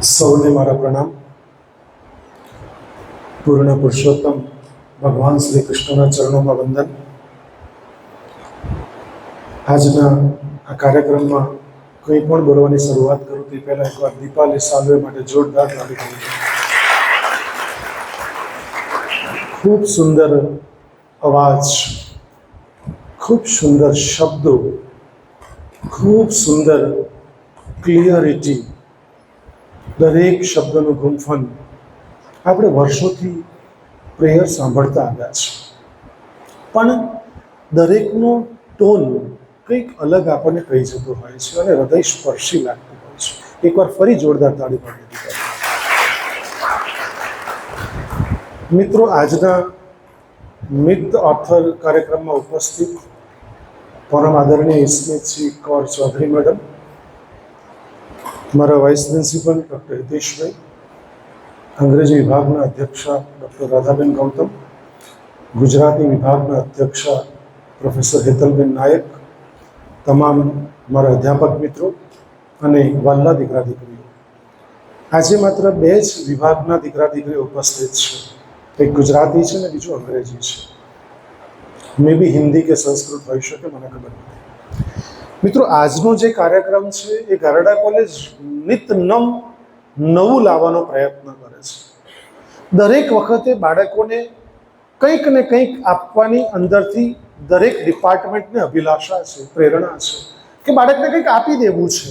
સૌને મારા પ્રણામ. પૂર્ણ પુરુષોત્તમ ભગવાન શ્રી કૃષ્ણના ચરણોમાં વંદન. આજના આ કાર્યક્રમમાં કંઈ પણ બોલવાની શરૂઆત કરું તે પહેલાં એકવાર દીપાલી સાલવે માટે જોરદાર તાળી પાડો. ખૂબ સુંદર અવાજ, ખૂબ સુંદર શબ્દો, ખૂબ સુંદર ક્લિયરિટી, દરેક શબ્દનું ગુંફન આપણે વર્ષોથી પ્રેયર સાંભળતા આવ્યા છે, પણ દરેકનો ટોન કંઈક અલગ આપણને કહી જતું હોય છે અને હૃદય સ્પર્શી લાગતું હોય છે. એકવાર ફરી જોરદાર તાળી પાડી દીધી. મિત્રો, આજના મીટ ધ ઓથર કાર્યક્રમમાં ઉપસ્થિત પરમ આદરણીય ઇસ્મિતજી કૌર ચૌધરી મેડમ, મારા વાઇસ પ્રિન્સિપલ ડૉક્ટર હિતેશભાઈ, અંગ્રેજી વિભાગના અધ્યક્ષા ડૉક્ટર રાધાબેન ગૌતમ, ગુજરાતી વિભાગના અધ્યક્ષા પ્રોફેસર હેતલબેન નાયક, તમામ મારા અધ્યાપક મિત્રો અને વહાલા દીકરા દીકરીઓ. આજે માત્ર બે જ વિભાગના દીકરા દીકરીઓ ઉપસ્થિત છે. એક ગુજરાતી છે ને બીજું અંગ્રેજી છે. મે બી હિન્દી કે સંસ્કૃત હોઈ શકે, મને ખબર નથી. મિત્રો, આજનો જે કાર્યક્રમ છે એ ગારડા કોલેજ નિત નવું લાવવાનો પ્રયત્ન કરે છે. દરેક વખતે બાળકોને કંઈક ને કંઈક આપવાની અંદરથી દરેક ડિપાર્ટમેન્ટને અભિલાષા છે, પ્રેરણા છે કે બાળકને કંઈક આપી દેવું છે.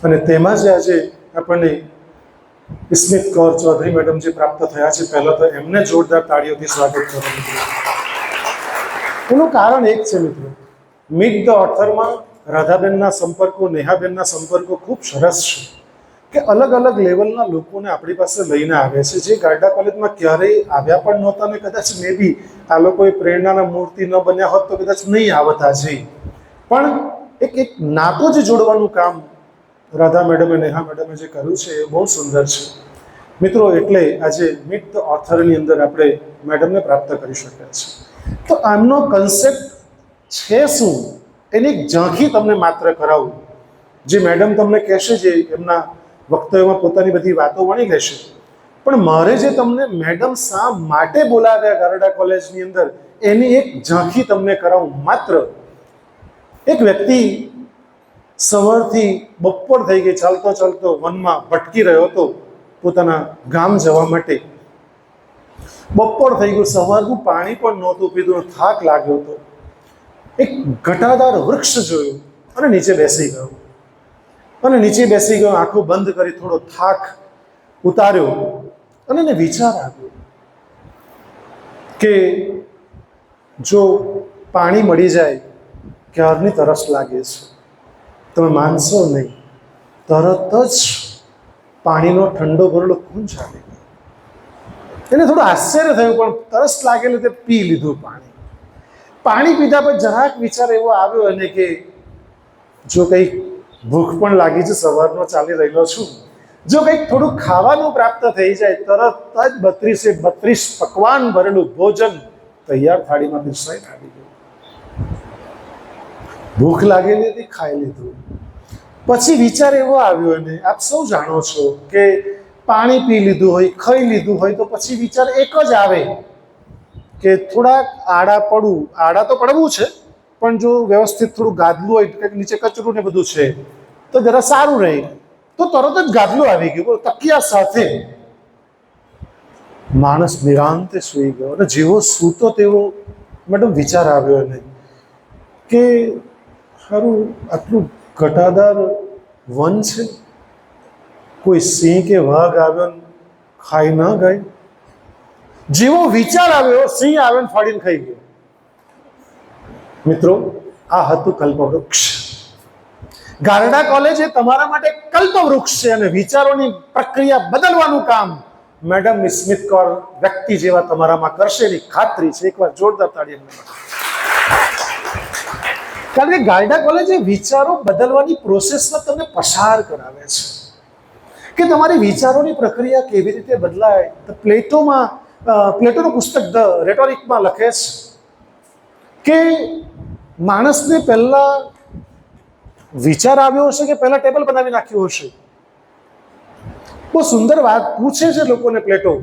અને તેમાં જ આજે આપણને ઇસ્મિત કૌર ચૌધરી મેડમ જે પ્રાપ્ત થયા છે, પહેલાં તો એમને જોરદાર તાળીઓથી સ્વાગત કરો. એનું કારણ એક છે મિત્રો, મીટ ધ ઓથરમાં રાધાબેનના સંપર્કો, નેહાબેનના સંપર્કો ખૂબ સરસ છે કે અલગ અલગ લેવલના લોકોને આપણી પાસે લઈને આવે છે, જે ગારડા કોલેજમાં ક્યારેય આવ્યા પણ નહોતા ને કદાચ મે બી આ લોકોએ પ્રેરણાના મૂર્તિ ન બન્યા હોત તો કદાચ નહીં આવત આજે. પણ એક નાતો જે જોડવાનું કામ રાધા મેડમે, નેહા મેડમે જે કર્યું છે એ બહુ સુંદર છે મિત્રો. એટલે આજે મીટ ધ ઓથરની અંદર આપણે મેડમને પ્રાપ્ત કરી શક્યા છે. તો આમનો કન્સેપ્ટ છે શું, એની એક ઝાંખી તમને માત્ર કરાવું. જે મેડમ તમને કહેશે, જે એમના વક્તવ્યમાં પોતાની બધી વાતો વણી લેશે, પણ મારે જે તમને મેડમ શા માટે બોલાવ્યા ગારડા કોલેજની અંદર એની એક ઝાંખી તમને કરાવું. માત્ર એક વ્યક્તિ સવારથી બપોર થઈ ગઈ, ચાલતો ચાલતો વનમાં ભટકી રહ્યો હતો પોતાના ગામ જવા માટે. બપોર થઈ ગયું, સવારનું પાણી પણ નહોતું પીધું, થાક લાગ્યો હતો. એક ઘટાદાર વૃક્ષ જોયું અને નીચે બેસી ગયો. આંખો બંધ કરી થોડો થાક ઉતાર્યો અને એને વિચાર આવ્યો કે જો પાણી મળી જાય, ક્યારની તરસ લાગે છે, તમે માનશો નહીં, તરત જ પાણીનો ઠંડો ભરેલો કુંજ આવી ગયો. એને થોડું આશ્ચર્ય થયું, પણ તરસ લાગેલું તે પી લીધું પાણી. પાણી પીધા પછી જરાક વિચાર એવો આવ્યો અને કે જો કંઈક ભૂખ પણ લાગી છે, સવારનો ચાલી રહેલો છું, જો કંઈક થોડું ખાવાનું પ્રાપ્ત થઈ જાય, તરત જ 32 પકવાન ભરેલું ભોજન તૈયાર થાળીમાં પીરસાઈને આવી ગયું. ભૂખ લાગેલી હતી, ખાઈ લીધું. પછી વિચાર એવો આવ્યો, અને આપ સૌ જાણો છો કે પાણી પી લીધું હોય, ખાઈ લીધું હોય તો પછી વિચાર એક જ આવે કે થોડાક આડા તો પડવું છે, પણ જો વ્યવસ્થિત થોડું ગાદલું હોય, કંઈક નીચે કચરું ને બધું છે તો જરા સારું રહે. તો તરત જ ગાદલું આવી ગયું, તકિયા સાથે માણસ નિરાંતે સૂઈ ગયો. અને જેવો સૂતો તેવો મેડમ વિચાર આવ્યો એને કે સારું, આટલું ઘટાદાર વન છે, કોઈ સિંહ કે વાઘ આવ્યો ને ખાઈ ન ગઈ. જેવો વિચાર આવ્યો, સિંહ આવ્યો ને ફાડીને ખાઈ ગયો. મિત્રો, આ હતું કલ્પવૃક્ષ. ગારડા કોલેજ એ તમારા માટે કલ્પવૃક્ષ છે, અને વિચારોની પ્રક્રિયા બદલવાનું કામ મેડમ ઇસ્મિત કૌર વ્યક્તિ જેવા તમારામાં કરશે એની ખાતરી છે. એકવાર જોરદાર તાળી. કારણ કે ગારડા કોલેજ એ વિચારો બદલવાની પ્રોસેસમાં તમને પસાર કરાવે છે કે તમારી વિચારોની પ્રક્રિયા કેવી રીતે બદલાય. તો પ્લેટોનું પુસ્તક ધ રેટોરિકમાં લખે છે કે માણસને પહેલા વિચાર આવ્યો હશે કે પહેલા ટેબલ બનાવી નાખ્યું હશે? બહુ સુંદર વાત પૂછે છે લોકોને પ્લેટો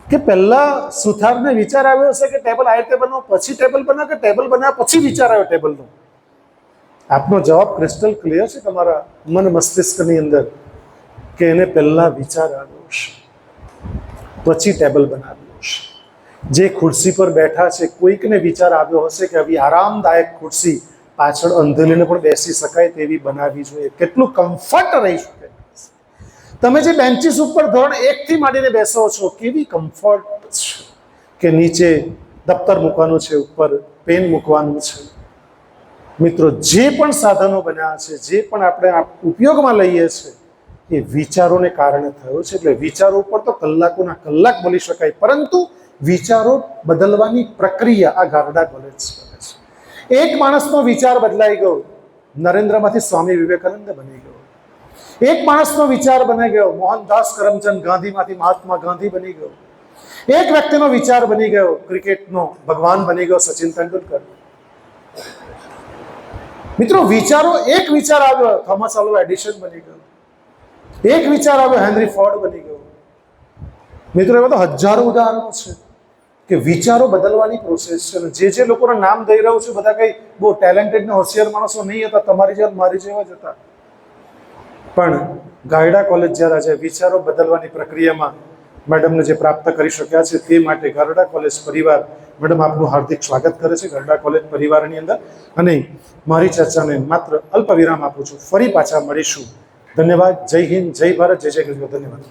કે પહેલા સુથારને વિચાર આવ્યો હશે કે ટેબલ આ રીતે બનાવો પછી ટેબલ બનાવ, કે ટેબલ બનાવ્યા પછી વિચાર આવ્યો ટેબલનો? આપનો જવાબ ક્રિસ્ટલ ક્લિયર છે તમારા મન મસ્તિષ્કની અંદર કે એને પહેલા વિચાર આવ્યો હશે, પછી ટેબલ બનાવ્યું હશે. જે ખુરશી પર બેઠા છે કોઈકને વિચાર આવ્યો હશે કે આવી આરામદાયક ખુરશી પાછળ અંધેલીને પણ બેસી શકાય તેવી બનાવવી જોઈએ, કેટલું કમ્ફર્ટ રહી શકે. તમે જે બેન્ચીસ ઉપર ધોરણ 1 થી માંડીને બેસો છો કેવી કમ્ફર્ટ છે, કે નીચે દફતર મૂકવાનું છે, ઉપર પેન મૂકવાનું છે. મિત્રો, જે પણ સાધનો બન્યા છે, જે પણ આપણે ઉપયોગમાં લઈએ છીએ એ વિચારોને કારણે થયો છે. એટલે વિચારો ઉપર તો કલાકોના કલાક બોલી શકાય, પરંતુ વિચારો બદલવાની પ્રક્રિયા આ ગારડા કોલેજ કરે છે. એક માણસનો વિચાર બદલાઈ ગયો, નરેન્દ્રમાંથી સ્વામી વિવેકાનંદ બની ગયો. એક માણસનો વિચાર બની ગયો, મોહનદાસ કરમચંદ ગાંધીમાંથી મહાત્મા ગાંધી બની ગયો. એક વ્યક્તિનો વિચાર બની ગયો, ક્રિકેટનો ભગવાન બની ગયો સચિન તેંડુલકર. મિત્રો, વિચારો, એક વિચાર આવ્યો થોમસ આલ્વા એડિશન બની ગયો, એક વિચાર આવ્યો હેનરી ફોર્ડ બની ગયો. મિત્રો, એવા તો હજારો ઉદાહરણો છે કે વિચારો બદલવાની પ્રોસેસ છે. જે લોકોના નામ દઈ રહ્યો છું બધા કઈ બહુ ટેલેન્ટેડ ને હોશિયાર માણસો નહીં હતા, તમારી જેવા મારી જેવા જ હતા. પણ ગાયડા કોલેજ જ્યારે આજે વિચારો બદલવાની પ્રક્રિયામાં મેડમને જે પ્રાપ્ત કરી શક્યા છે તે માટે ગારડા કોલેજ પરિવાર મેડમ આપનું હાર્દિક સ્વાગત કરે છે ગારડા કોલેજ પરિવારની અંદર. અને મારી ચર્ચાને માત્ર અલ્પ વિરામ આપું છું. ફરી પાછા મળીશું. ધન્યવાદ. જય હિન્દ, જય ભારત, જય જય ગરવી. ધન્યવાદ.